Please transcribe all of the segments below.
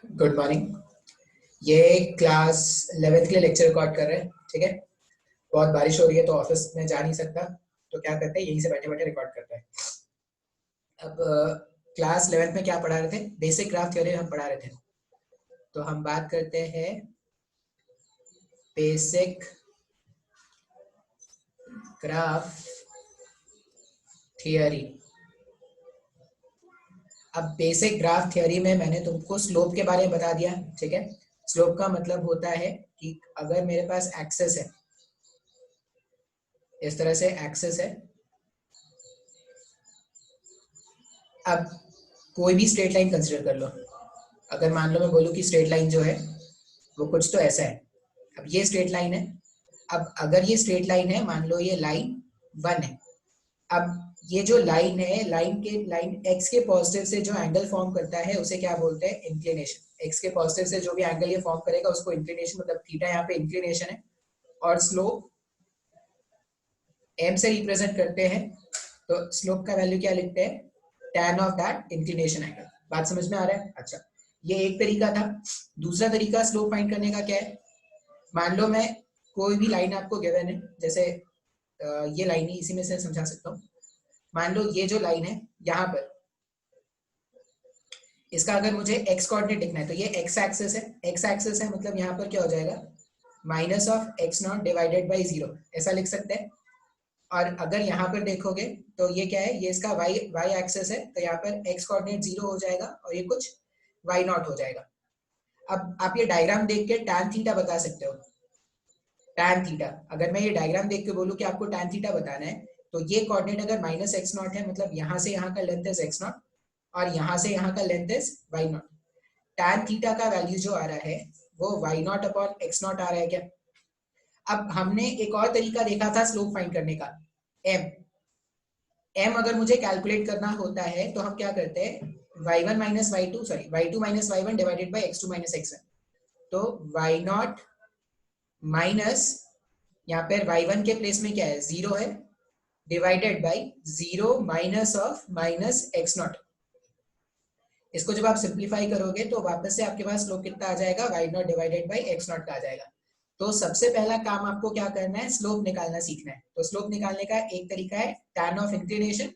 Good morning. ये class 11th के लिए लेक्चर रिकॉर्ड कर रहे हैं, ठीक है। बहुत बारिश हो रही है तो ऑफिस में जा नहीं सकता, तो क्या करते हैं, यहीं से बैठे बैठे रिकॉर्ड करते हैं। अब क्लास 11th में क्या पढ़ा रहे थे? बेसिक ग्राफ थ्योरी हम पढ़ा रहे थे। तो हम बात करते हैं बेसिक ग्राफ थियरी। अब बेसिक ग्राफ थियरी में मैंने तुमको स्लोप के बारे में बता दिया, ठीक है। स्लोप का मतलब होता है कि अगर मेरे पास एक्सेस है, इस तरह से एक्सेस है। अब कोई भी स्ट्रेट लाइन कंसिडर कर लो। अगर मान लो मैं बोलूँ कि स्ट्रेट लाइन जो है वो कुछ तो ऐसा है। अब ये स्ट्रेट लाइन है। अब अगर ये स्ट्रेट लाइन है, मान लो ये लाइन 1 है। अब ये जो लाइन है, लाइन एक्स के पॉजिटिव से जो एंगल फॉर्म करता है उसे क्या बोलते हैं? इंक्लिनेशन। एक्स के पॉजिटिव से जो भी एंगल ये फॉर्म करेगा उसको इंक्लिनेशन, मतलब थीटा यहाँ पे इंक्लिनेशन है। और स्लोप एम से रिप्रेजेंट करते हैं, तो स्लोप का वैल्यू क्या लिखते हैं? tan of that inclination angle. बात समझ में आ रहा है? अच्छा, ये एक तरीका था। दूसरा तरीका स्लोप फाइंड करने का क्या है? मान लो मैं कोई भी लाइन आपको गिवन है, जैसे ये लाइन ही, इसी में से समझा सकता हूँ। मान लो ये जो लाइन है यहाँ पर, इसका अगर मुझे एक्स कोऑर्डिनेट लिखना है तो ये एक्स एक्सिस है। एक्स एक्सिस है मतलब यहाँ पर क्या हो जाएगा? Minus of x not divided by 0, ऐसा लिख सकते हैं। और अगर यहाँ पर देखोगे तो ये क्या है? ये इसका वाई एक्सेस है, तो यहाँ पर एक्स कोऑर्डिनेट 0 हो जाएगा और ये कुछ वाई नॉट हो जाएगा। अब आप ये डायग्राम देख के tan थीटा बता सकते हो। tan थीटा, अगर मैं ये डायग्राम देख के बोलूँ कि आपको tan थीटा बताना है, तो ये कोऑर्डिनेट अगर माइनस एक्स नॉट है, मतलब यहाँ से यहाँ का लेंथ इज एक्स नॉट और यहाँ से यहाँ का length is Y naught. tan theta का वैल्यू जो आ रहा है वो Y naught upon X naught आ रहा है क्या? अब हमने एक और तरीका देखा था स्लोप फाइंड करने का, एम। एम अगर मुझे कैलकुलेट करना होता है तो हम क्या करते हैं? y1 minus Y two, sorry y2 minus Y one divided by x2 minus x1। तो y नॉट माइनस, यहाँ पर y1 के प्लेस में क्या है? 0 है, divided by 0 minus of minus x not. इसको जब आप सिंप्लीफाई करोगे तो वापस से आपके पास स्लोप कितना आ जाएगा? y not divided by x not का आ जाएगा। तो सबसे पहला काम आपको क्या करना है? स्लोप निकालना सीखना है। तो स्लोप निकालने का एक तरीका है tan ऑफ इंक्लिनेशन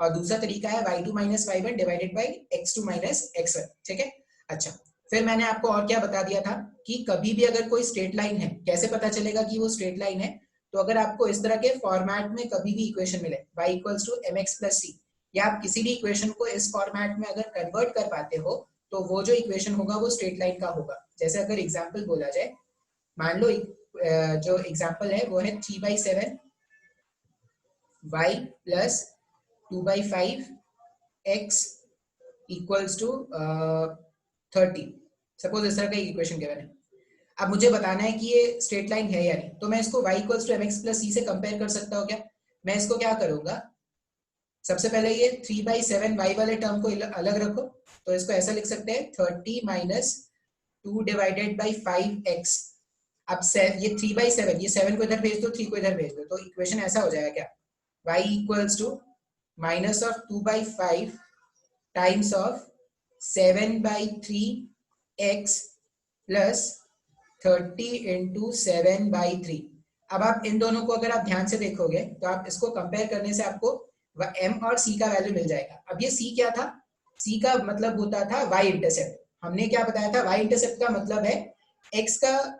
और दूसरा तरीका है y2 minus Y one divided by x2 minus x1, ठीक है। अच्छा, फिर मैंने आपको और क्या बता दिया था कि कभी भी अगर कोई स्ट्रेट लाइन है, कैसे पता चलेगा कि वो स्ट्रेट लाइन है? तो अगर आपको इस तरह के फॉर्मेट में कभी भी इक्वेशन मिले y equals to mx plus C, या आप किसी भी इक्वेशन को इस फॉर्मेट में अगर कन्वर्ट कर पाते हो तो वो जो इक्वेशन होगा वो स्ट्रेट लाइन का होगा। जैसे अगर एग्जाम्पल बोला जाए, मान लो जो एग्जाम्पल है वो है 3/7 y plus 2/5 x equals to 30। Suppose इस तरह का इक्वेशन गिवन है। अब मुझे बताना है कि ये स्ट्रेट लाइन है या नहीं, तो मैं इसको y equals to mx plus C से कंपेयर कर सकता हूँ क्या? मैं इसको क्या करूंगा, सबसे पहले ये 3/7 y वाले टर्म को अलग रखो, तो इसको ऐसा लिख सकते हैं 30 माइनस 2 डिवाइडेड बाई 5x। अब ये 3/7, ये 7 को इधर भेज दो, 3 को इधर भेज दो, तो इक्वेशन ऐसा हो जाएगा क्या? y equals to minus of 2/5 times of 7/3x plus 30 into 7/3। अब आप इन दोनों को अगर आप ध्यान से देखोगे तो आप इसको कंपेयर करने से आपको m और c का वैल्यू मिल जाएगा। अब ये c क्या था? c का मतलब होता था y इंटरसेप्ट। हमने क्या बताया था? y इंटरसेप्ट का मतलब है x का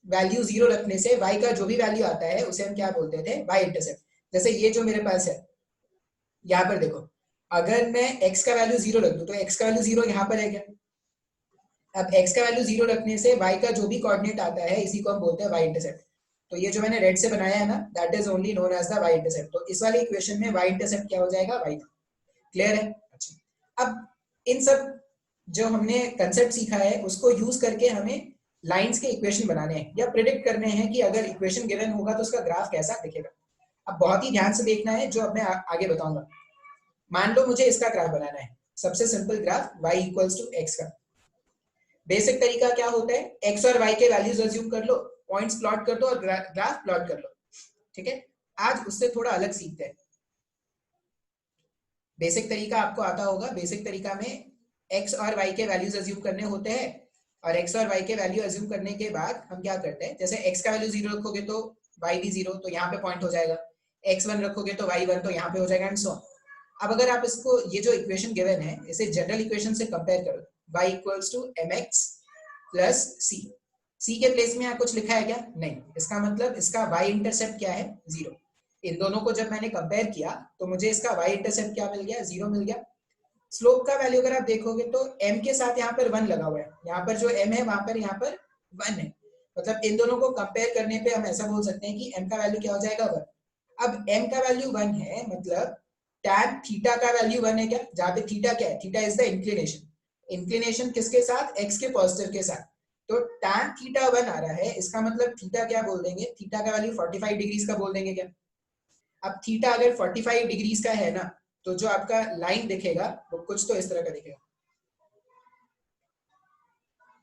वैल्यू 0 रखने से y का जो भी वैल्यू आता है उसे हम क्या बोलते थे? y intercept. जैसे ये जो मेरे पास है, यहाँ पर देखो, अगर मैं x का वैल्यू 0 रख दूं तो x का वैल्यू 0 यहाँ पर है क्या? अब x का वैल्यू 0 रखने से y का जो भी कोऑर्डिनेट आता है इसी को हम बोलते हैं y इंटरसेप्ट। तो ये जो मैंने रेड से बनाया है ना, that is only known as the y intercept. तो इस वाली इक्वेशन में y इंटरसेप्ट क्या हो जाएगा? y। क्लियर है? अच्छा, अब इन सब जो हमने कंसेप्ट सीखा है उसको यूज करके हमें लाइंस के इक्वेशन बनाने हैं या प्रिडिक्ट करने हैं कि अगर इक्वेशन गिवन होगा तो उसका ग्राफ कैसा दिखेगा। अब बहुत ही ध्यान से देखना है जो अब मैं आगे बताऊंगा। मान लो मुझे इसका ग्राफ बनाना है, सबसे simple graph y equals to x का। बेसिक तरीका क्या होता है? x और y के वैल्यूज अज्यूम कर लो, पॉइंट्स प्लॉट कर दो और ग्राफ प्लॉट कर लो, ठीक है। आज उससे थोड़ा अलग सीखते हैं। बेसिक तरीका आपको आता होगा। बेसिक तरीका में x और y के वैल्यूज अज्यूम करने होते हैं और x और y के वैल्यू एज्यूम करने के बाद हम क्या करते हैं, जैसे x का वैल्यू 0 रखोगे तो y भी 0, तो यहाँ पे पॉइंट हो जाएगा, x1 रखोगे तो y 1, तो यहाँ पे हो जाएगा, एंड सो ऑन। अब अगर आप इसको, ये जो इक्वेशन गिवन है, इसे जनरल इक्वेशन से कंपेयर करो, y equals to mx plus c, c के प्लेस में यहाँ कुछ लिखा है क्या? नहीं। इसका मतलब इसका y इंटरसेप्ट क्या है? 0। इन दोनों को जब मैंने कंपेयर किया तो मुझे इसका y इंटरसेप्ट क्या मिल गया? 0 मिल गया। स्लोप का वैल्यू अगर आप देखोगे तो m के साथ यहाँ पर 1 लगा हुआ है, यहाँ पर जो m है वहां पर यहाँ पर 1 है, मतलब इन दोनों को कंपेयर करने पे हम ऐसा बोल सकते हैं कि m का वैल्यू क्या हो जाएगा? 1। अब m का वैल्यू 1 है, मतलब tan थीटा का वैल्यू 1 है क्या? जहाँ पे थीटा क्या है? Theta is the inclination. Inclination किसके साथ? x के पॉजिटिव के साथ। तो tan थीटा 1 आ रहा है, इसका मतलब थीटा क्या बोल देंगे? थीटा का वैल्यू 45 डिग्रीज का बोल देंगे क्या? अब थीटा अगर 45 डिग्रीज का है ना, तो जो आपका लाइन दिखेगा वो कुछ तो इस तरह का दिखेगा,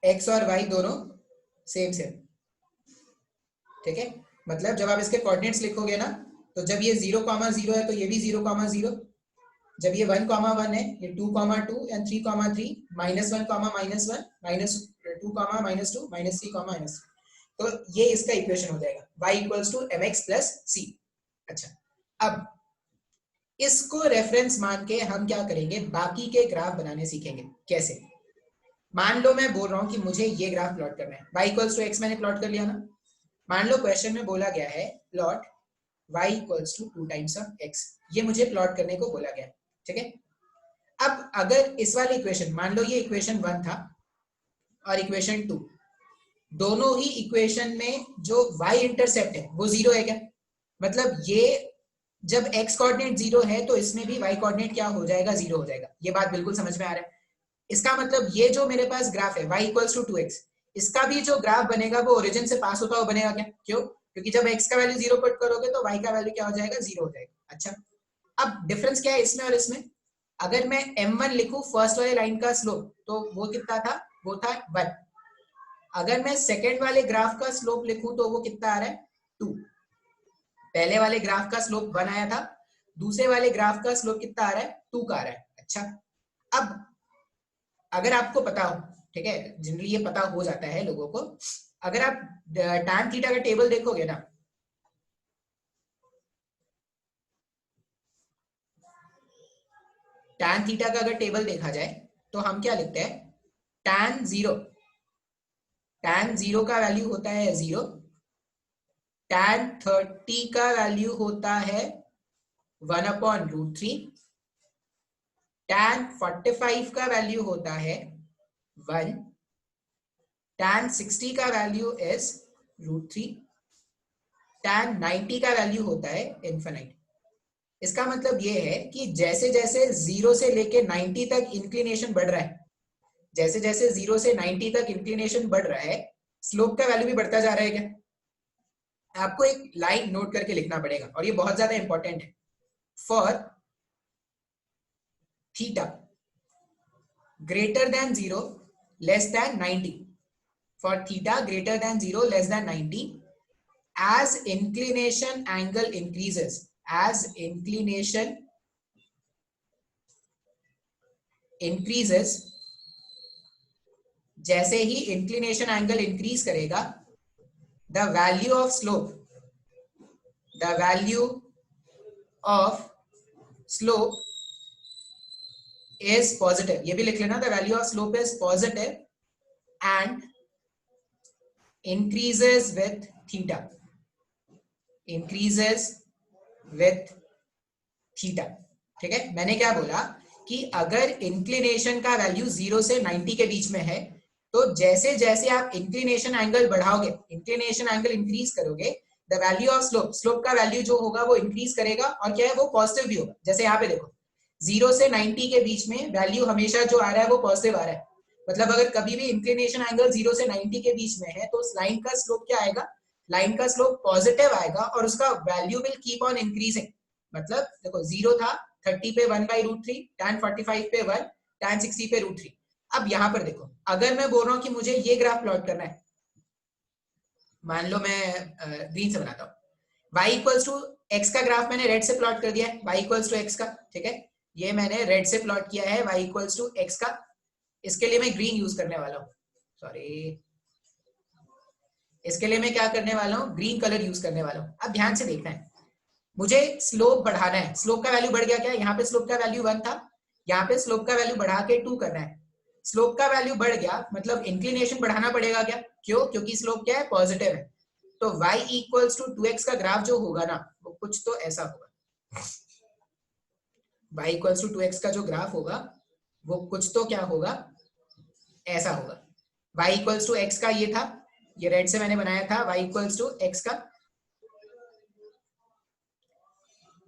x और y दोनों सेम सेम, ठीक है। मतलब जब आप इसके कोऑर्डिनेट्स लिखोगे ना, तो जब ये 0,0 है तो ये भी 0,0, जब ये 1,1 है, ये 2,2 एंड 3,3, -1, -1, -2, -2, -3, -3, तो ये इसका इक्वेशन हो जाएगा, y equals to mx plus c। अच्छा, अब इसको रेफरेंस मान के हम क्या करेंगे? बाकी के ग्राफ बनाने सीखेंगे। कैसे? मान लो मैं बोल रहा हूं कि मुझे ये ग्राफ प्लॉट करना है, y इक्वल्स टू x मैंने प्लॉट कर लिया ना। मान लो क्वेश्चन में बोला गया है plot y equals to 2 times of x, ये मुझे प्लॉट करने को बोला गया, ठीक है। अब अगर इस वाले इक्वेशन, मान लो ये इक्वेशन 1 था और इक्वेशन 2, दोनों ही इक्वेशन में जो y इंटरसेप्ट है वो 0 है क्या? मतलब ये जब x कोऑर्डिनेट 0 है तो इसमें भी y कोऑर्डिनेट क्या हो जाएगा? 0 हो जाएगा। ये बात बिल्कुल समझ में आ रहा है? इसका मतलब ये जो मेरे पास ग्राफ है y इक्वल्स टू 2x, इसका भी जो ग्राफ बनेगा वो ओरिजिन से पास होता हुआ बनेगा क्या? क्यों? क्योंकि जब x का वैल्यू 0 पुट करोगे तो y का वैल्यू क्या हो जाएगा? 0 हो जाएगा। अच्छा, अब डिफरेंस क्या है इसमें और इसमें? अगर मैं m1 लिखूं फर्स्ट वाले लाइन का स्लोप, तो वो कितना था? वो था 1। अगर मैं सेकेंड वाले ग्राफ का स्लोप लिखूं तो वो कितना आ रहा है? 2। पहले वाले ग्राफ का स्लोप 1 आया था, दूसरे वाले ग्राफ का स्लोप कितना आ रहा है? 2 का आ रहा है। अच्छा, अब अगर आपको पता हो, ठीक है, जनरली ये पता हो जाता है लोगों को, अगर आप tan थीटा का टेबल देखोगे ना, tan थीटा का अगर टेबल देखा जाए तो हम क्या लिखते हैं? tan 0 का वैल्यू होता है 0, tan 30 का वैल्यू होता है 1/√3, tan 45 का वैल्यू होता है 1, tan 60 का वैल्यू इज √3, tan 90 का वैल्यू होता है इन्फिनिट। इसका मतलब ये है कि जैसे जैसे 0 से लेके 90 तक इंक्लिनेशन बढ़ रहा है, जैसे जैसे 0 से 90 तक इंक्लिनेशन बढ़ रहा है, स्लोप का वैल्यू भी बढ़ता जा रहा है क्या? आपको एक लाइन नोट करके लिखना पड़ेगा और ये बहुत ज्यादा इंपॉर्टेंट है। For theta greater than 0 less than 90, for theta greater than 0 less than 90, as inclination angle increases, as inclination increases, जैसे ही इंक्लिनेशन एंगल इंक्रीज करेगा, the value of slope, the value of slope is positive. ये भी लिख लेना, the value of slope is positive and increases with theta, increases with theta, ठीक है। मैंने क्या बोला कि अगर इंक्लिनेशन का वैल्यू 0 से 90 के बीच में है, तो जैसे जैसे आप इंक्लिनेशन एंगल बढ़ाओगे, इंक्लिनेशन एंगल इंक्रीज करोगे, the value of slope, slope का वैल्यू जो होगा वो इंक्रीज करेगा, और क्या है? वो पॉजिटिव भी होगा। जैसे यहाँ पे देखो 0 से 90 के बीच में वैल्यू हमेशा जो आ रहा है वो पॉजिटिव आ रहा है, मतलब अगर कभी भी इंक्लिनेशन एंगल 0 से 90 के बीच में है तो उस लाइन का स्लोप क्या आएगा? लाइन का स्लोप पॉजिटिव आएगा और उसका value will keep on increasing. मतलब देखो 0 था 30 पे 1/√3, tan 45 पे 1, tan 60 पे √3। अब यहां पर देखो, अगर मैं बोल रहा हूं कि मुझे ये ग्राफ प्लॉट करना है, मान लो मैं ग्रीन से बनाता हूं, y इक्वल्स टू x का ग्राफ मैंने रेड से प्लॉट कर दिया है, y इक्वल्स टू x का, ठीक है, ये मैंने रेड से प्लॉट किया है y इक्वल्स टू x का। इसके लिए मैं ग्रीन यूज करने वाला हूं। सॉरी, इसके लिए मैं क्या करने वाला हूँ, ग्रीन कलर यूज करने वाला हूँ। अब ध्यान से देखना है, मुझे स्लोप बढ़ाना है। स्लोप का वैल्यू बढ़ गया क्या, यहाँ पे स्लोप का वैल्यू 1 था, यहाँ पे स्लोप का वैल्यू बढ़ा के 2 करना है। स्लोप का वैल्यू बढ़ गया मतलब इंक्लिनेशन बढ़ाना पड़ेगा क्या, क्यों, क्योंकि स्लोप क्या है, पॉजिटिव है। तो y इक्वल्स टू 2x का ग्राफ जो होगा ना, वो कुछ तो ऐसा होगा। y इक्वल्स टू 2x का जो ग्राफ होगा वो कुछ तो क्या होगा, ऐसा होगा। y इक्वल्स टू x का ये था, ये रेड से मैंने बनाया था, y इक्वल्स टू x का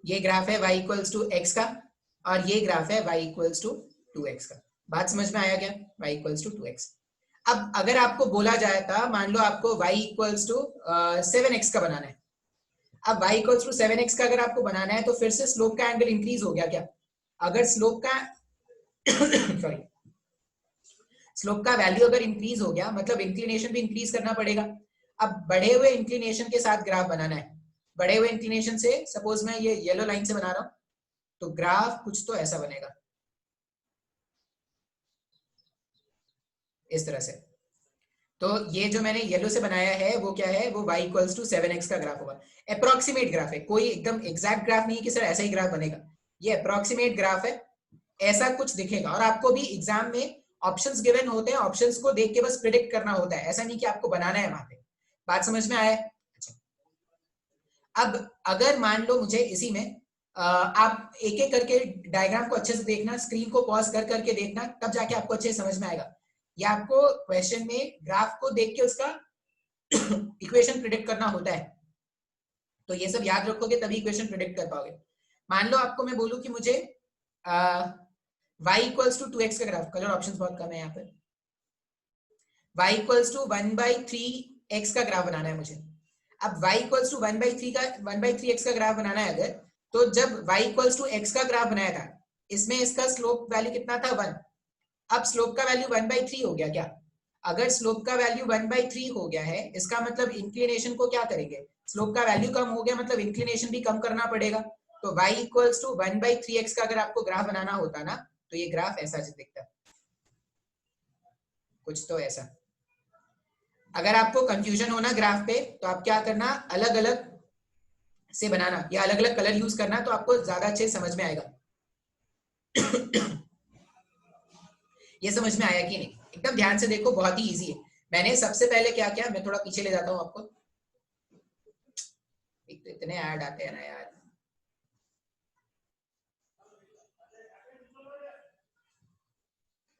ये ग्राफ है, y इक्वल्स टू x का, और ये ग्राफ है y इक्वल्स टू 2x का। बात समझ में आया क्या, y इक्वल्स टू 2x। अब अगर आपको बोला जाए था, मान लो आपको y इक्वल्स टू 7x का बनाना है। अब y इक्वल्स टू 7x का अगर आपको बनाना है तो फिर से स्लोप का एंगल इंक्रीज हो गया क्या, अगर स्लोप का सॉरी स्लोप का वैल्यू अगर इंक्रीज हो गया मतलब इंक्लिनेशन भी इंक्रीज करना पड़ेगा। अब बढ़े हुए इंक्लिनेशन के साथ ग्राफ बनाना है, बढ़े हुए इंक्लिनेशन से सपोज मैं ये येलो लाइन से बना रहा हूं, तो ग्राफ कुछ तो ऐसा बनेगा, इस तरह से। तो ये जो मैंने येलो से बनाया है वो क्या है, वो y इक्वल्स टू 7x का ग्राफ होगा। अप्रोक्सीमेट ग्राफ है, कोई एकदम एग्जैक्ट ग्राफ नहीं कि सर ऐसा ही ग्राफ बनेगा, ये अप्रोक्सीमेट ग्राफ है, ऐसा कुछ दिखेगा। और आपको भी एग्जाम में ऑप्शंस गिवन होते हैं, ऑप्शंस को देख के बस प्रिडिक्ट करना होता है, ऐसा नहीं कि आपको बनाना है वहां पे। बात समझ में आया? अच्छा, अब अगर मान लो मुझे इसी में आप एक एक करके डायग्राम को अच्छे से देखना, स्क्रीन को पॉज कर करके देखना, तब जाके आपको अच्छे से समझ में आएगा। ये आपको क्वेश्चन में ग्राफ को देख के उसका इक्वेशन प्रिडिक्ट करना होता है, तो ये सब याद रखोगे तभी इक्वेशन प्रिडिक्ट कर पाओगे। मान लो आपको मैं बोलूं कि मुझे y इक्वल्स टू 2x का ग्राफ, कलर ऑप्शंस बहुत कम है यहाँ पर, y इक्वल्स टू 1/3x का ग्राफ बनाना है मुझे। अब y इक्वल्स टू 1/3x का ग्राफ बनाना है अगर, तो जब y इक्वल्स टू x का ग्राफ बनाया था, इसमें इसका स्लोप वैल्यू कितना था, 1। अब स्लोप का वैल्यू 1/3 हो गया क्या, अगर स्लोप का वैल्यू 1/3 हो गया है, इसका मतलब इंक्लिनेशन को क्या करेंगे, स्लोप का वैल्यू कम हो गया मतलब इंक्लिनेशन भी कम करना पड़ेगा। तो y इक्वल्स टू 1/3x का अगर आपको ग्राफ बनाना होता ना, तो ये ग्राफ ऐसा दिखता, कुछ तो ऐसा। अगर आपको कंफ्यूजन होना ग्राफ पे, तो आप क्या करना, अलग अलग से बनाना या अलग अलग कलर यूज करना, तो आपको ज्यादा अच्छे समझ में आएगा। ये समझ में आया कि नहीं, एकदम ध्यान से देखो, बहुत ही इजी है। मैंने सबसे पहले क्या किया, मैं थोड़ा पीछे ले जाता हूँ आपको, एक तो इतने ऐड आते हैं ना यार।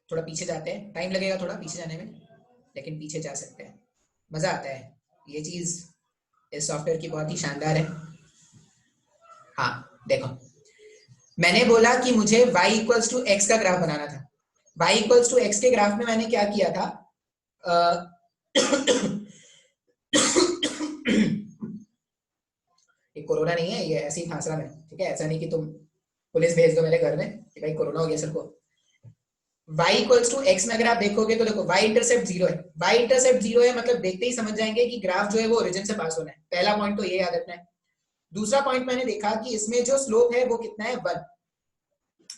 थोड़ा पीछे जाते हैं, टाइम लगेगा थोड़ा पीछे जाने में, लेकिन पीछे जा सकते हैं, मजा आता है। ये चीज इस सॉफ्टवेयर की बहुत ही शानदार है। हाँ देखो, मैंने बोला कि मुझे y इक्वल्स टू एक्स का ग्राफ बनाना था। y इक्वल्स टू एक्स के ग्राफ में मैंने क्या किया था, ये कोरोना नहीं है, ये ऐसे ही खांस रहा मैं, ठीक है, ऐसा नहीं कि तुम पुलिस भेज दो मेरे घर में कि भाई कोरोना हो गया सर को। y इक्वल्स टू एक्स में अगर आप देखोगे तो देखो y इंटरसेप्ट 0 है, y इंटरसेप्ट 0 है मतलब देखते ही समझ जाएंगे कि ग्राफ जो है वो ओरिजिन से पास होना है, पहला पॉइंट तो ये याद रखना है। दूसरा पॉइंट मैंने देखा कि इसमें जो स्लोप है वो कितना है, 1।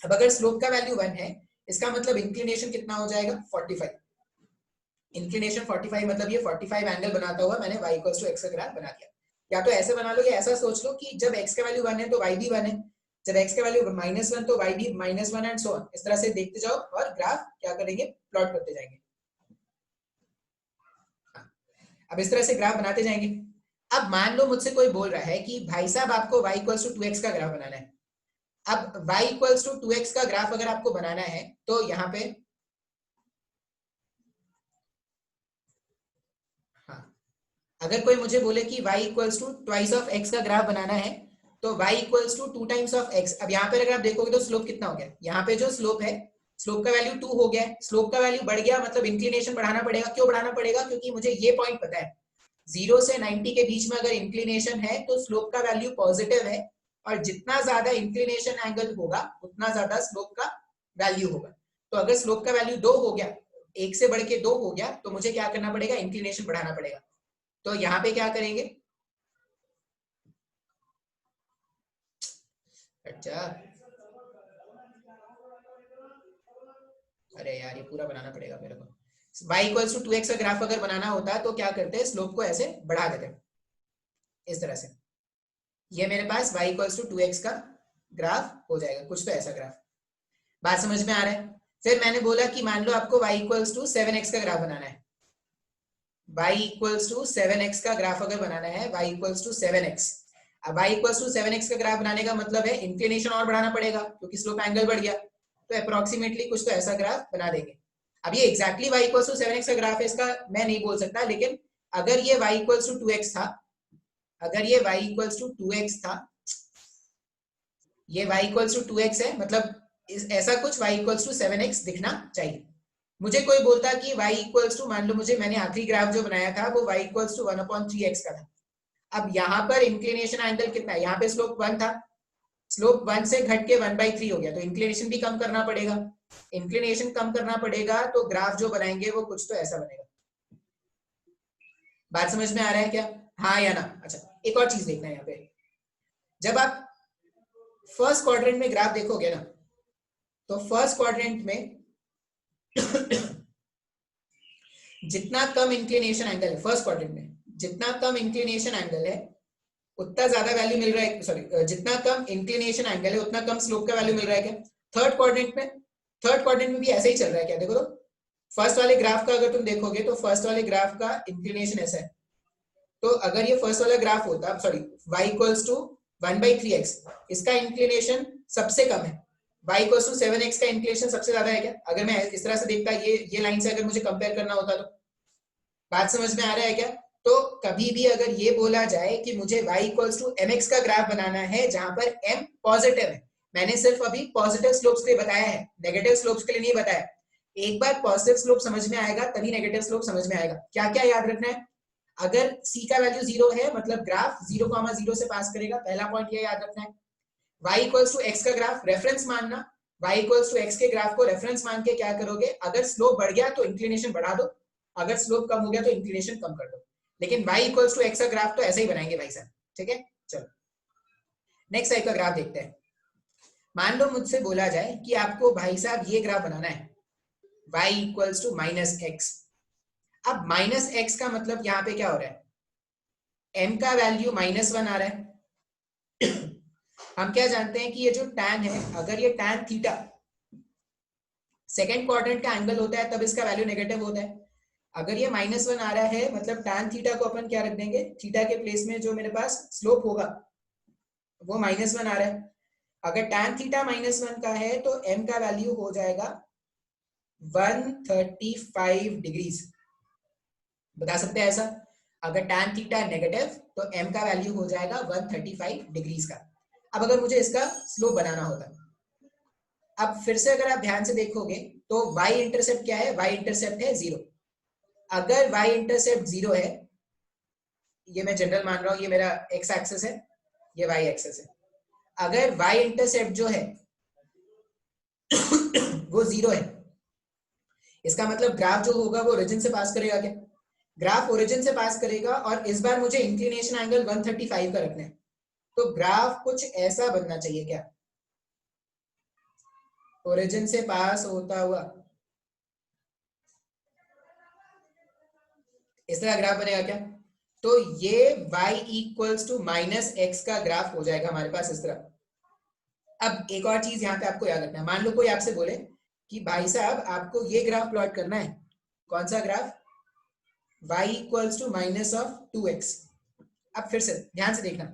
अब अगर स्लोप का वैल्यू 1 है, इसका मतलब इंक्लिनेशन कितना हो जाएगा, 45। इंक्लिनेशन 45 मतलब ये 45 एंगल बनाता हुआ मैंने y इक्वल्स टू एक्स का ग्राफ बना दिया। या तो ऐसे बना लो या ऐसा सोच लो कि जब x का वैल्यू 1 है तो y भी 1 है, जब x का वैल्यू -1 तो y भी -1 एंड सो ऑन, इस तरह से देखते जाओ और ग्राफ क्या करेंगे, प्लॉट करते जाएंगे। अब इस तरह से ग्राफ बनाते जाएंगे। अब मान लो मुझसे कोई बोल रहा है कि भाई साहब आपको y इक्वल्स टू 2x का ग्राफ बनाना है। अब y इक्वल्स टू 2x का ग्राफ अगर आपको बनाना है तो यहाँ पे, हाँ, अगर कोई मुझे बोले कि y equals to twice of x का ग्राफ बनाना है, तो y equals to 2 times of x। अब यहाँ पे अगर आप देखोगे तो स्लोप कितना हो गया, यहाँ पे जो स्लोप है, स्लोप का वैल्यू 2 हो गया है, स्लोप का वैल्यू बढ़ गया मतलब इंक्लिनेशन बढ़ाना पड़ेगा। क्यों बढ़ाना पड़ेगा, क्योंकि मुझे ये पॉइंट पता है, 0 से 90 के बीच में अगर इंक्लिनेशन है तो स्लोप का वैल्यू पॉजिटिव है, और जितना ज्यादा इंक्लिनेशन एंगल होगा उतना ज्यादा स्लोप का वैल्यू होगा। तो अगर स्लोप का वैल्यू 2 हो गया, एक से बढ़ के 2 हो गया, तो मुझे क्या करना पड़ेगा, इंक्लिनेशन बढ़ाना पड़ेगा। तो यहाँ पे क्या करेंगे, अच्छा, अरे यार ये पूरा बनाना पड़ेगा मेरे को। y इक्वल्स टू 2x का ग्राफ अगर बनाना होता है तो क्या करते हैं, स्लोप को ऐसे बढ़ा देते हैं इस तरह से। ये मेरे पास y इक्वल्स टू 2x का ग्राफ हो जाएगा, कुछ तो ऐसा ग्राफ। बात समझ में आ रहा है? फिर मैंने बोला कि मान लो आपको y इक्वल्स टू 7x का ग्राफ बनाना है। y इक्वल्स टू 7x का ग्राफ अगर बनाना है, y इक्वल्स टू 7x, अब y इक्वल्स टू 7x का ग्राफ बनाने का मतलब है इंक्लिनेशन और बढ़ाना पड़ेगा क्योंकि स्लोप एंगल बढ़ गया, तो अप्रोक्सीमेटली कुछ तो ऐसा ग्राफ बना देंगे। अब ये exactly y equals to 7x का ग्राफ है, इसका मैं नहीं बोल सकता, लेकिन अगर ये y इक्वल्स टू 2x था, अगर ये y इक्वल्स टू 2x था, ये y इक्वल्स टू 2x है, मतलब ऐसा कुछ y इक्वल्स टू 7x दिखना चाहिए। मुझे कोई बोलता कि y इक्वल्स टू, मान लो मुझे, मैंने आखिरी ग्राफ जो बनाया था वो y इक्वल्स टू 1/3x का था। अब यहाँ पर इंक्लिनेशन एंगल कितना है, यहाँ पे स्लोप 1 था, स्लोप 1 से घट के 1/3 हो गया, तो इंक्लिनेशन भी कम करना पड़ेगा। इंक्लिनेशन कम करना पड़ेगा तो ग्राफ जो बनाएंगे वो कुछ तो ऐसा बनेगा। बात समझ में आ रहा है क्या? हाँ या ना? अच्छा, एक और चीज देखना है यहाँ पे, जब आप फर्स्ट क्वाड्रेंट में ग्राफ देखोगे ना, तो फर्स्ट क्वाड्रेंट में जितना कम इंक्लिनेशन एंगल है, फर्स्ट क्वाड्रेंट में जितना कम इंक्लिनेशन एंगल है उतना ज्यादा वैल्यू मिल रहा है, सॉरी, जितना कम इंक्लिनेशन एंगल है उतना कम स्लोप का वैल्यू मिल रहा है क्या? थर्ड क्वाड्रेंट में भी ऐसा ही चल रहा है क्या? देखो तो फर्स्ट वाले ग्राफ का अगर तुम देखोगे तो फर्स्ट वाले ग्राफ का इंक्लिनेशन ऐसा है, तो अगर ये फर्स्ट वाला ग्राफ होता, sorry, y equals to 1/3x, इसका इंक्लिनेशन सबसे कम है, y इक्वल्स टू 7x का इंक्लिनेशन सबसे ज्यादा है क्या? अगर मैं इस तरह से देखता, ये लाइन से अगर मुझे कंपेयर करना होता तो। बात समझ में आ रहा है क्या? तो कभी भी अगर ये बोला जाए कि मुझे y इक्वल्स टू mx का ग्राफ बनाना है जहां पर m पॉजिटिव है, मैंने सिर्फ अभी पॉजिटिव स्लोप्स के लिए बताया है, नेगेटिव स्लोप्स के लिए नहीं बताया। एक बार पॉजिटिव स्लोप समझ में आएगा तभी नेगेटिव स्लोप समझ में आएगा। क्या क्या याद रखना है? अगर c का वैल्यू 0 है मतलब ग्राफ 0,0 से पास करेगा, पहला पॉइंट ये याद रखना है। y इक्वल्स टू x का ग्राफ रेफरेंस मानना, y इक्वल्स टू x के ग्राफ को रेफरेंस मान के क्या करोगे, अगर स्लोप बढ़ गया तो इंक्लिनेशन बढ़ा दो, अगर स्लोप कम हो गया तो इंक्लिनेशन कम कर दो, लेकिन y इक्वल्स टू x का ग्राफ तो ऐसे ही बनाएंगे भाई साहब, ठीक है? चलो नेक्स्ट टाइप का ग्राफ देखते हैं। मान लो मुझसे बोला जाए कि आपको भाई साहब ये ग्राफ बनाना है, y इक्वल्स टू -x। अब -x का मतलब यहाँ पे क्या हो रहा है, m का वैल्यू -1 आ रहा है। हम क्या जानते हैं कि ये जो tan है, अगर ये tan थीटा सेकेंड क्वाड्रेंट का एंगल होता है तब इसका वैल्यू नेगेटिव होता है। अगर ये -1 आ रहा है मतलब tan थीटा को अपन क्या रख देंगे, थीटा के प्लेस में जो मेरे पास स्लोप होगा वो -1 आ रहा है। अगर tan थीटा -1 का है तो m का वैल्यू हो जाएगा 135 डिग्रीज। बता सकते हैं ऐसा? अगर tan थीटा नेगेटिव तो m का वैल्यू हो जाएगा 135 डिग्रीज का। अब अगर मुझे इसका स्लोप बनाना होता, अब फिर से अगर आप ध्यान से देखोगे तो y इंटरसेप्ट क्या है, y इंटरसेप्ट है 0। अगर y इंटरसेप्ट 0 है, ये मैं जनरल मान रहा हूं, ये मेरा x एक्सिस है, ये y एक्सिस है। अगर y इंटरसेप्ट जो है वो 0 है, इसका मतलब ग्राफ जो होगा वो ओरिजिन से पास करेगा क्या? ग्राफ ओरिजिन से पास करेगा, और इस बार मुझे इंक्लिनेशन एंगल 135 का रखना है, तो ग्राफ कुछ ऐसा बनना चाहिए क्या, ओरिजिन से पास होता हुआ इस तरह ग्राफ बनेगा क्या? तो ये y इक्वल्स टू -x का ग्राफ हो जाएगा हमारे पास इस तरह। अब एक और चीज यहाँ पे आपको याद रखना है, मान लो कोई आपसे बोले कि भाई साहब आपको ये ग्राफ प्लॉट करना है, कौन सा graph, y equals to -2x। अब फिर से ध्यान से देखना,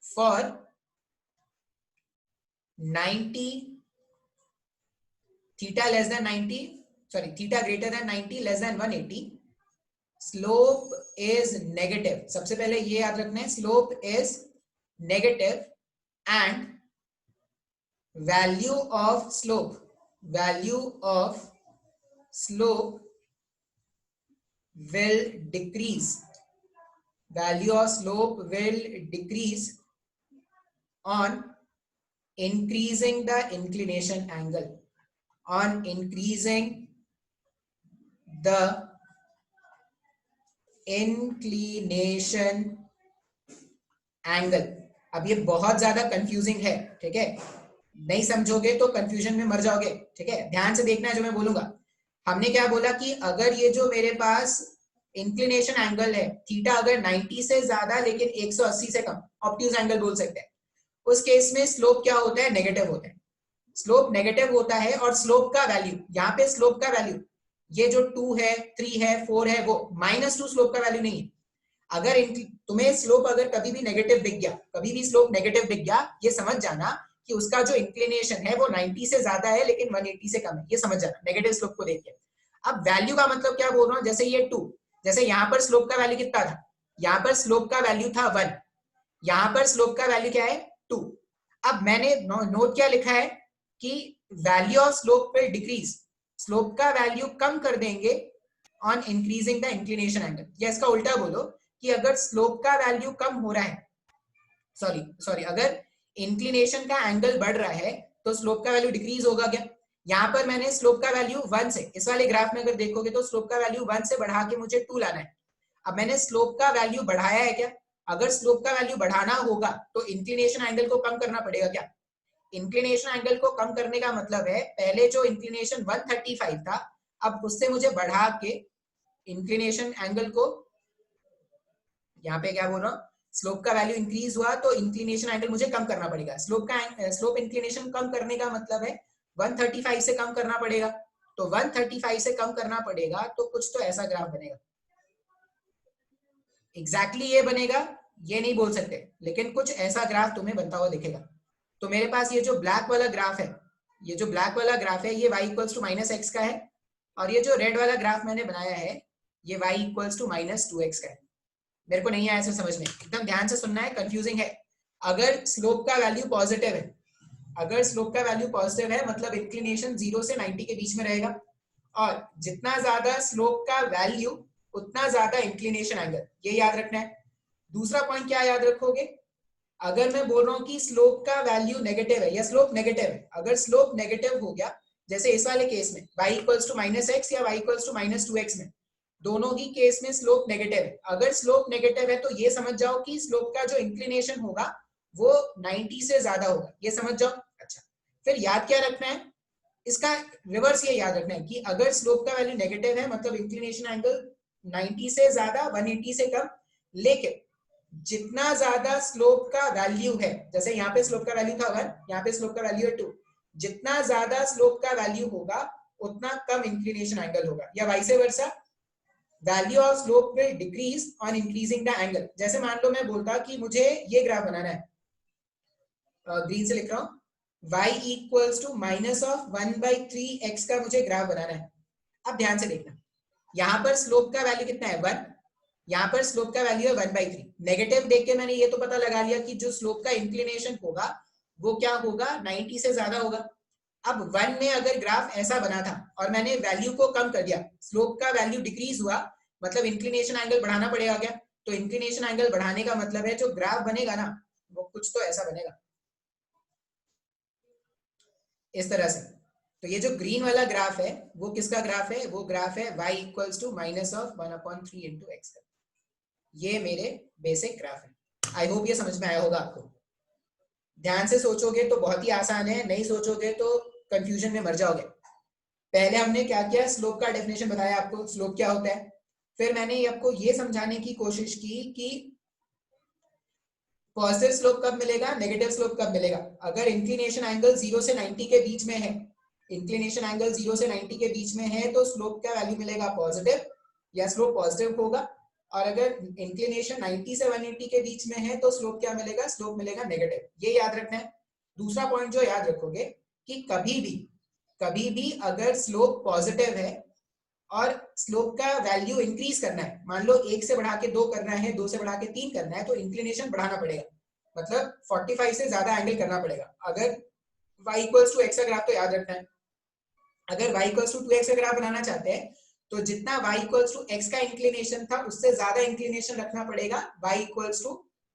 for 90 theta less than 90, sorry theta greater than 90 less than 180, slope is negative. सबसे पहले ये याद रखना है, slope is negative and value of slope will decrease, value of slope will decrease on increasing the inclination angle, on increasing the inclination angle। अब ये बहुत ज्यादा कंफ्यूजिंग है, ठीक है, नहीं समझोगे तो कंफ्यूजन में मर जाओगे, ठीक है? ध्यान से देखना है जो मैं बोलूंगा। हमने क्या बोला कि अगर ये जो मेरे पास इंक्लिनेशन एंगल है थीटा अगर 90 से ज्यादा लेकिन 180 से कम, ऑब्ट्यूज एंगल बोल सकते हैं, उस केस में स्लोप क्या होता है, नेगेटिव होता है। स्लोप नेगेटिव होता है और स्लोप का वैल्यू, यहाँ पे स्लोप का वैल्यू ये जो 2 है 3 है 4 है वो -2 स्लोप का वैल्यू नहीं है। अगर तुम्हें स्लोप अगर कभी भी नेगेटिव दिख गया, कभी भी स्लोप नेगेटिव दिख गया, ये समझ जाना कि उसका जो इंक्लिनेशन है वो 90 से ज्यादा है लेकिन 180 से कम है, ये समझ जाना नेगेटिव स्लोप को देख के। अब वैल्यू का मतलब क्या बोल रहा हूँ, जैसे ये 2, जैसे यहाँ पर स्लोप का वैल्यू कितना था, यहाँ पर स्लोप का वैल्यू था 1, यहाँ पर स्लोप का वैल्यू क्या है 2। अब मैंने नोट क्या लिखा है कि value of slope will decrease, slope का वैल्यू कम कर देंगे on increasing the inclination angle, या इसका उल्टा बोलो कि अगर स्लोप का वैल्यू कम हो रहा है, सॉरी अगर इंक्लिनेशन का एंगल बढ़ रहा है तो स्लोप का वैल्यू डिक्रीज होगा क्या। यहाँ पर मैंने स्लोप का वैल्यू 1 से, इस वाले ग्राफ में अगर देखोगे तो स्लोप का वैल्यू 1 से बढ़ा के मुझे 2 लाना है। अब मैंने स्लोप का वैल्यू बढ़ाया है क्या, अगर स्लोप का वैल्यू बढ़ाना होगा तो इंक्लिनेशन एंगल को कम करना पड़ेगा क्या। इंक्लिनेशन एंगल को कम करने का मतलब है पहले जो इंक्लिनेशन 135 था अब उससे मुझे बढ़ा के इंक्लिनेशन एंगल को, यहाँ पे क्या बोल रहा हूँ, स्लोप का वैल्यू इंक्रीज हुआ तो इंक्लिनेशन एंगल मुझे कम करना पड़ेगा। स्लोप इंक्लिनेशन कम करने का मतलब है 135 से कम करना पड़ेगा, तो 135 से कम करना पड़ेगा तो कुछ तो ऐसा ग्राफ बनेगा। एग्जैक्टली ये बनेगा ये नहीं बोल सकते, लेकिन कुछ ऐसा ग्राफ तुम्हें बनता हुआ दिखेगा। तो मेरे पास ये जो ब्लैक वाला ग्राफ है, ये जो ब्लैक वाला ग्राफ है ये y इक्वल्स टू -x का है, और ये जो रेड वाला ग्राफ मैंने बनाया है ये y इक्वल्स टू -2x का है। मेरे को नहीं आया ऐसे समझ में, एकदम ध्यान से सुनना है, कंफ्यूजिंग है। अगर स्लोप का वैल्यू पॉजिटिव है, अगर स्लोप का वैल्यू पॉजिटिव है मतलब इंक्लिनेशन 0 से 90 के बीच में रहेगा, और जितना ज्यादा स्लोप का वैल्यू उतना ज्यादा इंक्लिनेशन एंगल, ये याद रखना है। दूसरा पॉइंट क्या याद रखोगे, अगर मैं बोल रहा हूँ कि स्लोप का वैल्यू नेगेटिव है या स्लोप नेगेटिव है, अगर स्लोप नेगेटिव हो गया जैसे इस वाले केस में y इक्वल्स टू -x या y इक्वल्स टू -2x में, दोनों ही केस में स्लोप नेगेटिव है। अगर स्लोप नेगेटिव है तो ये समझ जाओ कि स्लोप का जो इंक्लिनेशन होगा वो 90 से ज्यादा होगा, ये समझ जाओ। अच्छा, फिर याद क्या रखना है, इसका रिवर्स ये याद रखना है कि अगर स्लोप का वैल्यू नेगेटिव है मतलब इंक्लिनेशन एंगल 90 से ज्यादा 180 से कम, लेकिन जितना ज्यादा स्लोप का वैल्यू है, जैसे यहाँ पे स्लोप का वैल्यू था 1, यहाँ पे स्लोप का वैल्यू है 2, जितना ज्यादा स्लोप का वैल्यू होगा उतना कम इंक्लिनेशन एंगल होगा, या vice versa value of slope will decrease on increasing the angle. जैसे मान लो मैं बोलता कि मुझे ये ग्राफ बनाना है, ग्रीन से लिख रहा हूँ, y इक्वल्स टू -1/3x का मुझे ग्राफ बनाना है। अब ध्यान से देखना, यहाँ पर स्लोप का वैल्यू कितना है 1, यहाँ पर स्लोप का वैल्यू है 1/3। नेगेटिव देख के मैंने ये तो पता लगा लिया कि जो स्लोप का इंक्लिनेशन होगा वो क्या होगा, 90 से ज्यादा होगा। अब 1 में अगर ग्राफ ऐसा बना था और मैंने वैल्यू को कम कर दिया, स्लोप का वैल्यू डिक्रीज हुआ, मतलब इंक्लिनेशन एंगल बढ़ाना पड़ेगा क्या, तो इंक्लिनेशन एंगल बढ़ाने का मतलब है जो ग्राफ बनेगा ना वो कुछ तो ऐसा बनेगा इस तरह से। तो ये जो ग्रीन वाला ग्राफ है वो किसका ग्राफ है, वो ग्राफ है y equals to -1/3 into x का। ये मेरे बेसिक ग्राफ है। आई होप ये समझ में आया होगा आपको। ध्यान से सोचोगे तो बहुत ही आसान है, नहीं सोचोगे तो कंफ्यूजन में मर जाओगे। पहले हमने क्या किया, स्लोप का डेफिनेशन बताया आपको, स्लोप क्या होता है। फिर मैंने आपको ये समझाने की कोशिश की कि पॉजिटिव स्लोप कब मिलेगा, नेगेटिव स्लोप कब मिलेगा। अगर इंक्लिनेशन एंगल 0 से 90 के बीच में है, इंक्लिनेशन एंगल 0 से 90 के बीच में है तो स्लोप का वैल्यू मिलेगा पॉजिटिव, या स्लोप पॉजिटिव होगा। और अगर इंक्लिनेशन 90 से 180 के बीच में है तो स्लोप क्या मिलेगा, स्लोप मिलेगा नेगेटिव, ये याद रखना है। दूसरा पॉइंट जो याद रखोगे कि कभी भी अगर स्लोप पॉजिटिव है और स्लोप का वैल्यू इंक्रीज करना है, मान लो 1 से बढ़ा के 2 करना है, 2 से बढ़ा के 3 करना है, तो इंक्लिनेशन बढ़ाना पड़ेगा, मतलब 45 से ज्यादा एंगल करना पड़ेगा। अगर y इक्वल्स टू x का ग्राफ तो याद रखना है, अगर y इक्वल्स टू 2x का ग्राफ बनाना चाहते हैं तो जितना y इक्वल्स टू x का इंक्लिनेशन था उससे ज्यादा इंक्लिनेशन रखना पड़ेगा y इक्वल्स टू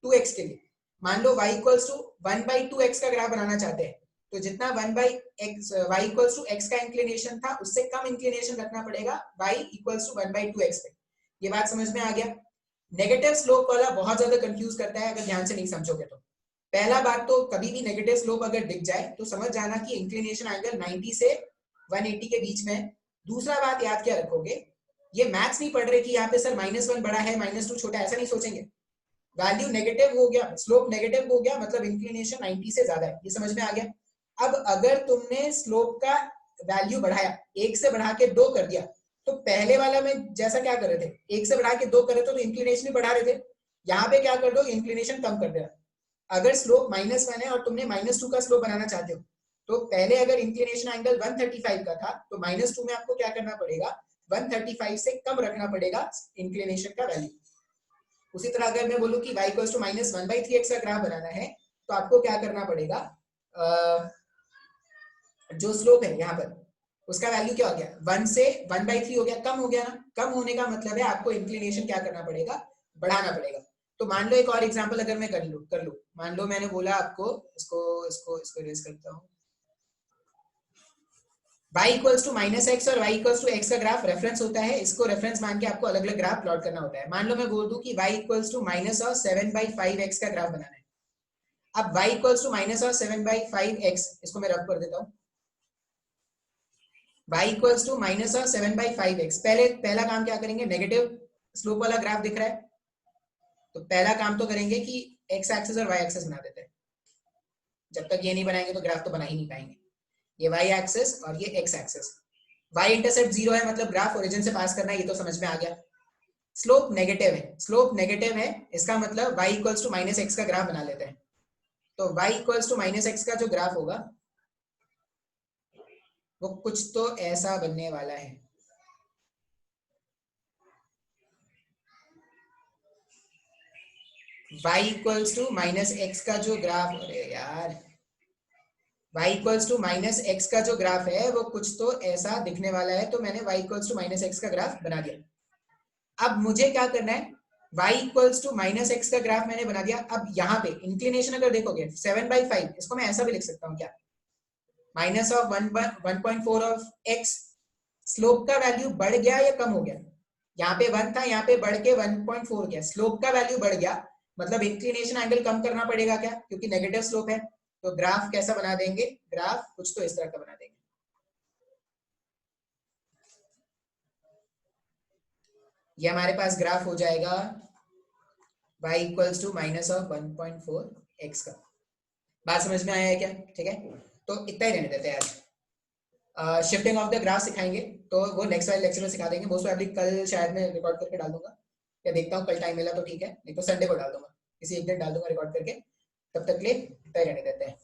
2x के लिए। मान लो y इक्वल्स टू 1/2x का ग्राफ बनाना चाहते हैं तो जितना 1/x y equals to x का इंक्लिनेशन था उससे कम इंक्लिनेशन रखना पड़ेगा y इक्वल्स टू 1/2x पे। ये बात समझ में आ गया। नेगेटिव स्लोप वाला बहुत ज्यादा कंफ्यूज करता है अगर ध्यान से नहीं समझोगे तो। पहला बात तो कभी भी नेगेटिव स्लोप अगर दिख जाए तो समझ जाना कि इंक्लिनेशन एंगल 90 से 180 के बीच में है। दूसरा बात याद क्या रखोगे, ये मैथ्स नहीं पढ़ रहे कि यहाँ पे सर -1 बड़ा है -2 छोटा है, ऐसा नहीं सोचेंगे। वैल्यू नेगेटिव हो गया, स्लोप नेगेटिव हो गया, मतलब इंक्लिनेशन 90 से ज्यादा है, ये समझ में आ गया। अब अगर तुमने स्लोप का वैल्यू बढ़ाया, 1 से बढ़ा के 2 कर दिया, तो पहले वाला में जैसा क्या कर रहे थे, 1 से बढ़ा के 2 कर रहे थे तो इंक्लिनेशन ही बढ़ा रहे थे, यहाँ पे क्या कर दो, इंक्लिनेशन कम कर दिया। अगर स्लोप -1 है और तुमने -2 का स्लोप बनाना चाहते हो, तो पहले अगर इंक्लिनेशन एंगल 135 का था, तो -2 में आपको क्या करना पड़ेगा, 135 से कम रखना पड़ेगा इंक्लिनेशन का वैल्यू। उसी तरह अगर मैं बोलूं कि y इक्वल्स टू -1/3x का ग्राफ बनाना है, तो आपको क्या करना पड़ेगा, जो स्लोप है यहाँ पर उसका वैल्यू क्या हो गया, 1 से 1/3 हो गया, कम हो गया ना। कम होने का मतलब है आपको इंक्लिनेशन क्या करना पड़ेगा, बढ़ाना पड़ेगा। तो मान लो एक और एग्जांपल अगर मैं कर लूं, मान लो मैंने बोला आपको, इसको रेज करता हूँ, y इक्वल्स टू -x और y इक्वल्स टू x का ग्राफ रेफरेंस होता है, इसको रेफरेंस मान के आपको अलग अलग ग्राफ प्लॉट करना होता है। मान लो मैं बोल दूं कि y इक्वल्स टू -7/5x का ग्राफ बनाना है। अब y इक्वल्स टू -7/5x, इसको मैं रफ कर देता हूँ, y इक्वल्स टू -7/5x। पहला काम क्या करेंगे, नेगेटिव स्लोप वाला ग्राफ दिख रहा है, तो पहला काम तो करेंगे कि x एक्सिस और y एक्सिस बना देते हैं। जब तक ये नहीं बनाएंगे तो ग्राफ तो बना ही नहीं पाएंगे। ये y एक्सिस और ये x एक्सिस, y इंटरसेप्ट 0 है, मतलब ग्राफ ओरिजिन से पास करना है, ये तो समझ में आ गया। स्लोप नेगेटिव है, इसका मतलब y इक्वल्स टू -x का ग्राफ बना लेते हैं। तो y इक्वल्स टू -x का जो ग्राफ होगा वो कुछ तो ऐसा बनने वाला है। y इक्वल्स टू -x का जो ग्राफ, अरे यार, y इक्वल्स टू -x का जो ग्राफ है वो कुछ तो ऐसा दिखने वाला है। तो मैंने y इक्वल्स टू -x का ग्राफ बना दिया। अब मुझे क्या करना है, y इक्वल्स टू -x का ग्राफ मैंने बना दिया। अब यहाँ पे इंक्लिनेशन अगर देखोगे 7/5, इसको मैं ऐसा भी लिख सकता हूँ क्या, -1.4 ऑफ x, स्लोप का वैल्यू बढ़ गया या कम हो गया, यहाँ पे 1 था, यहाँ पे बढ़ के 1.4 गया, स्लोप का वैल्यू बढ़ गया, मतलब इंक्लिनेशन एंगल कम करना पड़ेगा क्या, क्योंकि नेगेटिव स्लोप है। तो ग्राफ कैसा बना देंगे, ग्राफ कुछ तो इस तरह का बना देंगे। ये हमारे पास ग्राफ हो जाएगा y इक्वल्स टू -1.4x का। बात समझ में आया है क्या, ठीक है। तो इतना ही रहने देते हैं आज। शिफ्टिंग ऑफ द ग्राफ सिखाएंगे, तो वो नेक्स्ट वाले लेक्चर में सिखा देंगे। मोस्ट प्रॉबेबली कल शायद मैं रिकॉर्ड करके डाल दूंगा, या देखता हूँ कल टाइम मिला तो ठीक है, नहीं तो संडे को डाल दूंगा, किसी एक दिन डाल दूंगा रिकॉर्ड करके। तब तक के लिए इतना ही रहने देते हैं।